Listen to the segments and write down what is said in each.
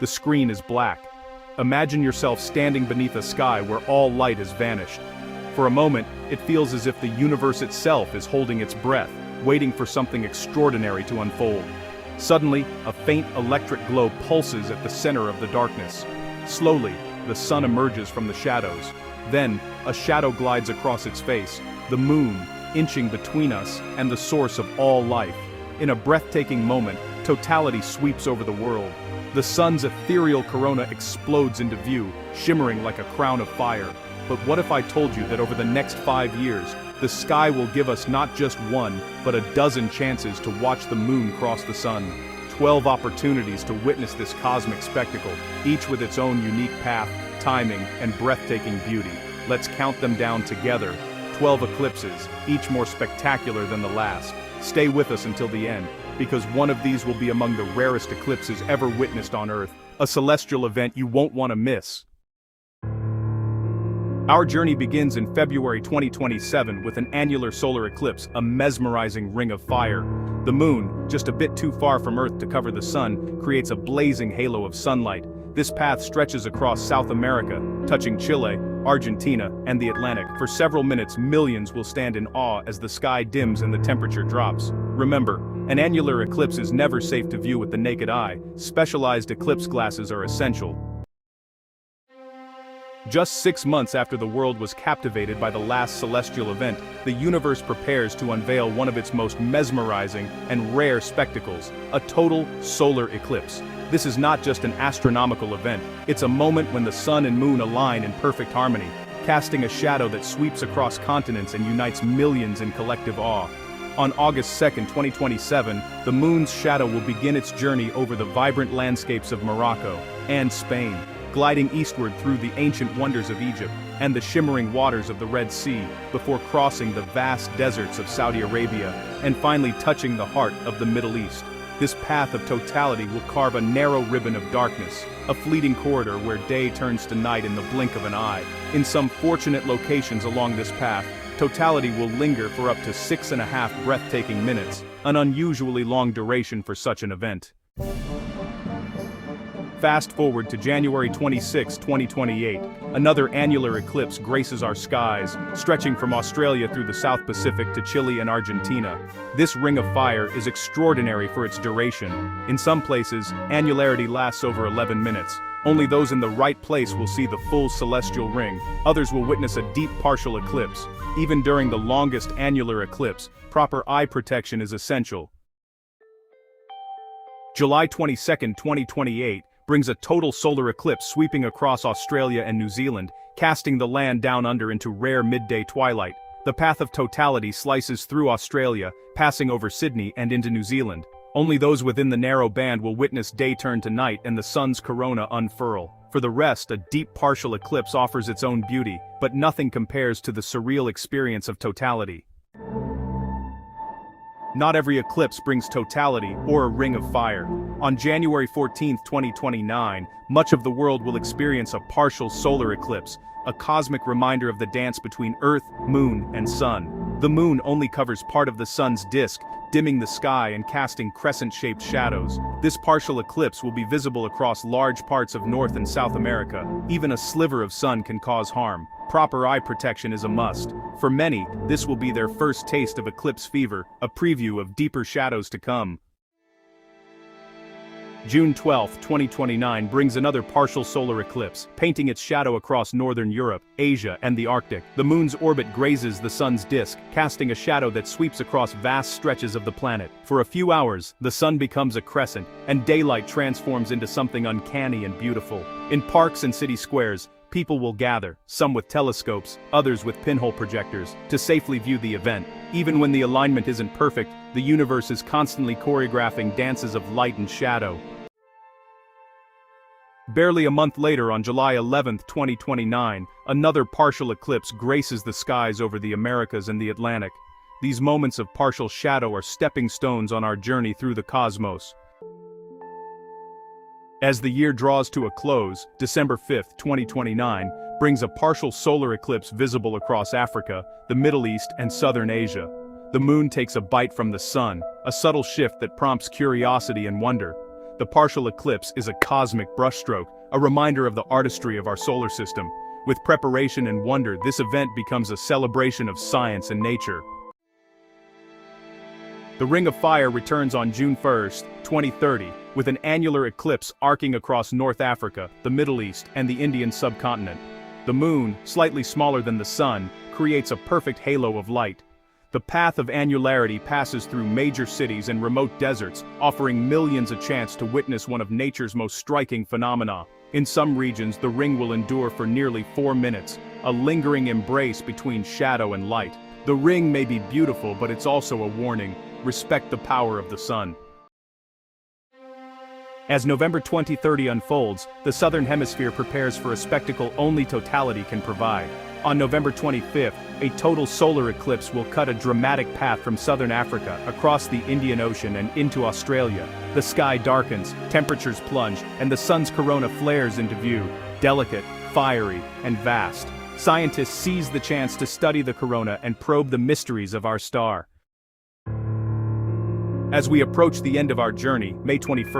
the screen is black. Imagine yourself standing beneath a sky where all light has vanished. For a moment, it feels as if the universe itself is holding its breath, waiting for something extraordinary to unfold. Suddenly, a faint electric glow pulses at the center of the darkness. Slowly, the sun emerges from the shadows. Then, a shadow glides across its face, the moon, inching between us and the source of all life. In a breathtaking moment, totality sweeps over the world. The sun's ethereal corona explodes into view, shimmering like a crown of fire. But what if I told you that over the next 5 years, the sky will give us not just one, but a dozen chances to watch the moon cross the sun? 12 opportunities to witness this cosmic spectacle, each with its own unique path, timing, and breathtaking beauty. Let's count them down together. 12 eclipses, each more spectacular than the last. Stay with us until the end, because one of these will be among the rarest eclipses ever witnessed on Earth, a celestial event you won't want to miss. Our journey begins in February 2027 with an annular solar eclipse, a mesmerizing ring of fire. The moon, just a bit too far from Earth to cover the sun, creates a blazing halo of sunlight. This path stretches across South America, touching Chile, Argentina, and the Atlantic. For several minutes, millions will stand in awe as the sky dims and the temperature drops. Remember, an annular eclipse is never safe to view with the naked eye. Specialized eclipse glasses are essential. Just 6 months after the world was captivated by the last celestial event, the universe prepares to unveil one of its most mesmerizing and rare spectacles, a total solar eclipse. This is not just an astronomical event, it's a moment when the sun and moon align in perfect harmony, casting a shadow that sweeps across continents and unites millions in collective awe. On August 2, 2027, the moon's shadow will begin its journey over the vibrant landscapes of Morocco and Spain, gliding eastward through the ancient wonders of Egypt and the shimmering waters of the Red Sea, before crossing the vast deserts of Saudi Arabia and finally touching the heart of the Middle East. This path of totality will carve a narrow ribbon of darkness, a fleeting corridor where day turns to night in the blink of an eye. In some fortunate locations along this path, totality will linger for up to 6.5 breathtaking minutes, an unusually long duration for such an event. Fast forward to January 26, 2028, another annular eclipse graces our skies, stretching from Australia through the South Pacific to Chile and Argentina. This ring of fire is extraordinary for its duration. In some places, annularity lasts over 11 minutes. Only those in the right place will see the full celestial ring. Others will witness a deep partial eclipse. Even during the longest annular eclipse, proper eye protection is essential. July 22, 2028, brings a total solar eclipse sweeping across Australia and New Zealand, casting the land down under into rare midday twilight. The path of totality slices through Australia, passing over Sydney and into New Zealand. Only those within the narrow band will witness day turn to night and the sun's corona unfurl. For the rest, a deep partial eclipse offers its own beauty, but nothing compares to the surreal experience of totality. Not every eclipse brings totality or a ring of fire. On January 14, 2029, much of the world will experience a partial solar eclipse, a cosmic reminder of the dance between Earth, Moon, and Sun. The Moon only covers part of the Sun's disk, dimming the sky and casting crescent-shaped shadows. This partial eclipse will be visible across large parts of North and South America. Even a sliver of sun can cause harm. Proper eye protection is a must. For many, this will be their first taste of eclipse fever, a preview of deeper shadows to come. June 12, 2029 brings another partial solar eclipse, painting its shadow across northern Europe, Asia, and the Arctic. The moon's orbit grazes the sun's disk, casting a shadow that sweeps across vast stretches of the planet. For a few hours, the sun becomes a crescent, and daylight transforms into something uncanny and beautiful. In parks and city squares, people will gather, some with telescopes, others with pinhole projectors, to safely view the event. Even when the alignment isn't perfect, the universe is constantly choreographing dances of light and shadow. Barely a month later, on July 11, 2029, another partial eclipse graces the skies over the Americas and the Atlantic. These moments of partial shadow are stepping stones on our journey through the cosmos. As the year draws to a close, December 5, 2029, brings a partial solar eclipse visible across Africa, the Middle East, and southern Asia. The moon takes a bite from the sun, a subtle shift that prompts curiosity and wonder. the partial eclipse is a cosmic brushstroke, a reminder of the artistry of our solar system. With preparation and wonder, this event becomes a celebration of science and nature. The Ring of Fire returns on June 1, 2030, with an annular eclipse arcing across North Africa, the Middle East, and the Indian subcontinent. The moon, slightly smaller than the sun, creates a perfect halo of light. The path of annularity passes through major cities and remote deserts, offering millions a chance to witness one of nature's most striking phenomena. In some regions, the ring will endure for nearly 4 minutes, a lingering embrace between shadow and light. The ring may be beautiful, but it's also a warning: respect the power of the sun. As November 2030 unfolds, the Southern Hemisphere prepares for a spectacle only totality can provide. On November 25th, a total solar eclipse will cut a dramatic path from southern Africa across the Indian Ocean and into Australia. The sky darkens, temperatures plunge, and the sun's corona flares into view, delicate, fiery, and vast. Scientists seize the chance to study the corona and probe the mysteries of our star. As we approach the end of our journey, May 21,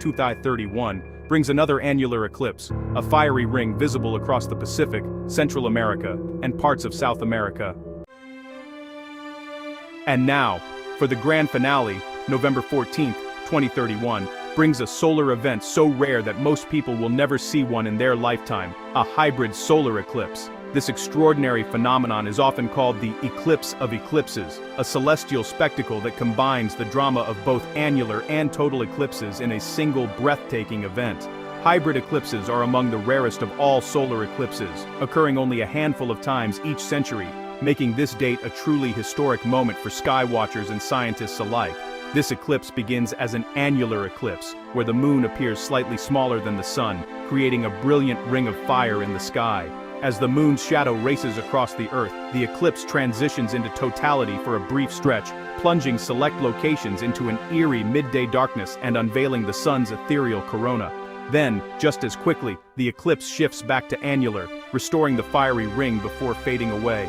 2031, brings another annular eclipse, a fiery ring visible across the Pacific, Central America, and parts of South America. And now, for the grand finale, November 14, 2031, brings a solar event so rare that most people will never see one in their lifetime: a hybrid solar eclipse. This extraordinary phenomenon is often called the eclipse of eclipses, a celestial spectacle that combines the drama of both annular and total eclipses in a single breathtaking event. Hybrid eclipses are among the rarest of all solar eclipses, occurring only a handful of times each century, making this date a truly historic moment for skywatchers and scientists alike. This eclipse begins as an annular eclipse, where the moon appears slightly smaller than the sun, creating a brilliant ring of fire in the sky. As the moon's shadow races across the Earth, the eclipse transitions into totality for a brief stretch, plunging select locations into an eerie midday darkness and unveiling the sun's ethereal corona. Then, just as quickly, the eclipse shifts back to annular, restoring the fiery ring before fading away.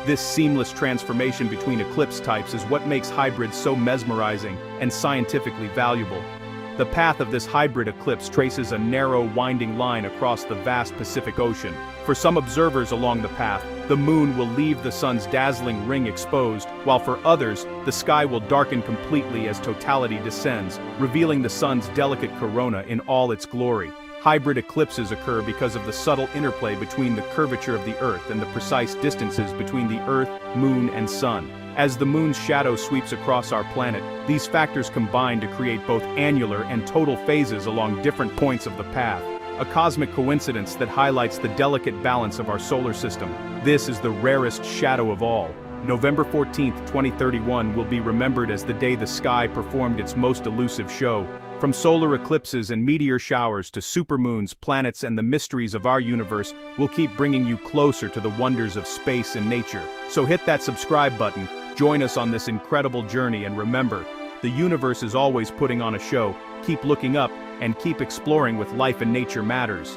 This seamless transformation between eclipse types is what makes hybrids so mesmerizing and scientifically valuable. The path of this hybrid eclipse traces a narrow, winding line across the vast Pacific Ocean. For some observers along the path, the moon will leave the sun's dazzling ring exposed, while for others, the sky will darken completely as totality descends, revealing the sun's delicate corona in all its glory. Hybrid eclipses occur because of the subtle interplay between the curvature of the Earth and the precise distances between the Earth, moon, and sun. As the moon's shadow sweeps across our planet, these factors combine to create both annular and total phases along different points of the path. A cosmic coincidence that highlights the delicate balance of our solar system. This is the rarest shadow of all. November 14, 2031 will be remembered as the day the sky performed its most elusive show. From solar eclipses and meteor showers to supermoons, planets, and the mysteries of our universe, we'll keep bringing you closer to the wonders of space and nature. So hit that subscribe button, join us on this incredible journey, and remember, the universe is always putting on a show. Keep looking up and keep exploring with life and nature matters.